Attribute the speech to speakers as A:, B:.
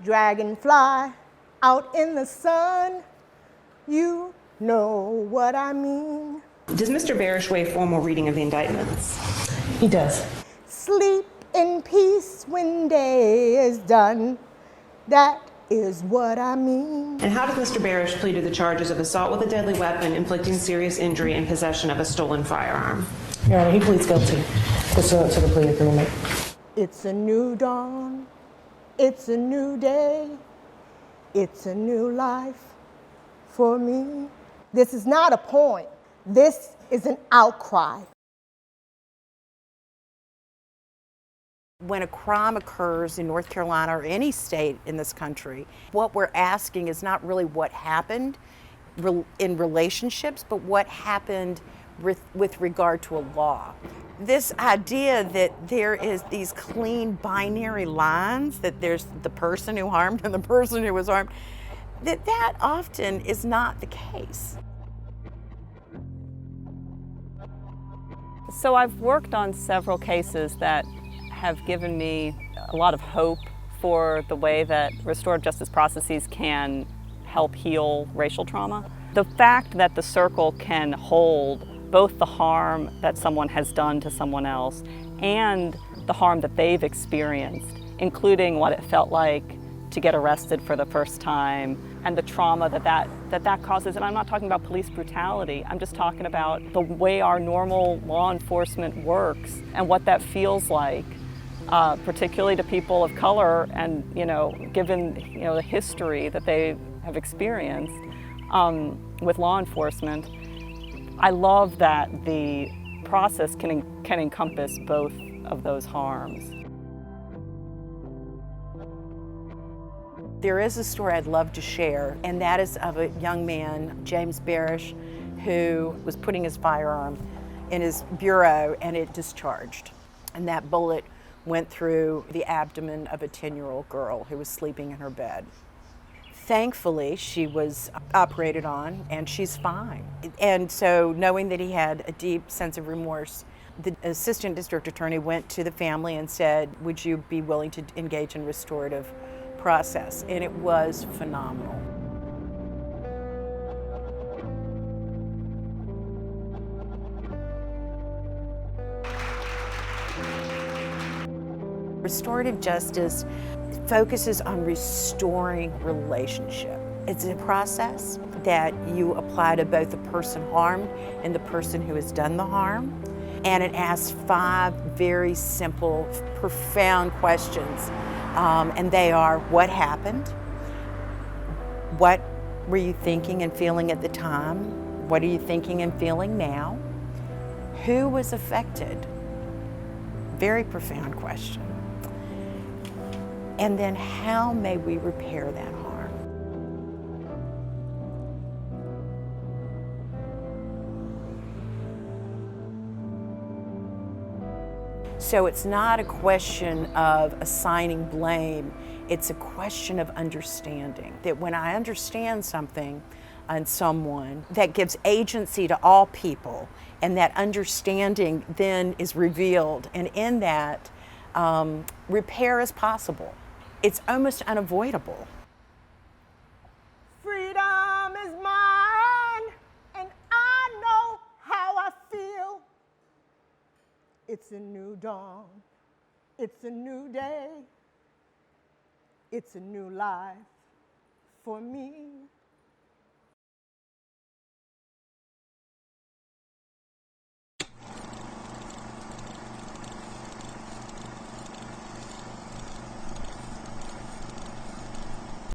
A: Dragonfly out in the sun, you know what I mean.
B: Does Mr. Barish waive formal reading of the indictments?
C: He does.
A: Sleep in peace when day is done, that is what I mean.
B: And how does Mr. Barish plead to the charges of assault with a deadly weapon, inflicting serious injury, and possession of a stolen firearm?
C: Your Honor, he pleads guilty pursuant to the plea agreement.
A: It's a new dawn, it's a new day, it's a new life for me. This is not a point, this is an outcry.
D: When a crime occurs in North Carolina or any state in this country, what we're asking is not really what happened in relationships, but what happened with regard to a law. This idea that there is these clean binary lines, that there's the person who harmed and the person who was harmed, that often is not the case.
E: So I've worked on several cases that have given me a lot of hope for the way that restorative justice processes can help heal racial trauma. The fact that the circle can hold both the harm that someone has done to someone else and the harm that they've experienced, including what it felt like to get arrested for the first time and the trauma that causes. And I'm not talking about police brutality, I'm just talking about the way our normal law enforcement works and what that feels like. Particularly to people of color, and given the history that they have experienced with law enforcement, I love that the process can encompass both of those harms.
D: There is a story I'd love to share, and that is of a young man, James Barish, who was putting his firearm in his bureau and it discharged, and that bullet went through the abdomen of a 10-year-old girl who was sleeping in her bed. Thankfully, she was operated on and she's fine. And so knowing that he had a deep sense of remorse, the assistant district attorney went to the family and said, would you be willing to engage in restorative process? And it was phenomenal. Restorative justice focuses on restoring relationship. It's a process that you apply to both the person harmed and the person who has done the harm. And it asks 5 very simple, profound questions. And they are, what happened? What were you thinking and feeling at the time? What are you thinking and feeling now? Who was affected? Very profound question. And then how may we repair that harm? So it's not a question of assigning blame, it's a question of understanding. That when I understand something and someone, that gives agency to all people, and that understanding then is revealed, and in that, repair is possible. It's almost unavoidable.
A: Freedom is mine, and I know how I feel. It's a new dawn, it's a new day, it's a new life for me.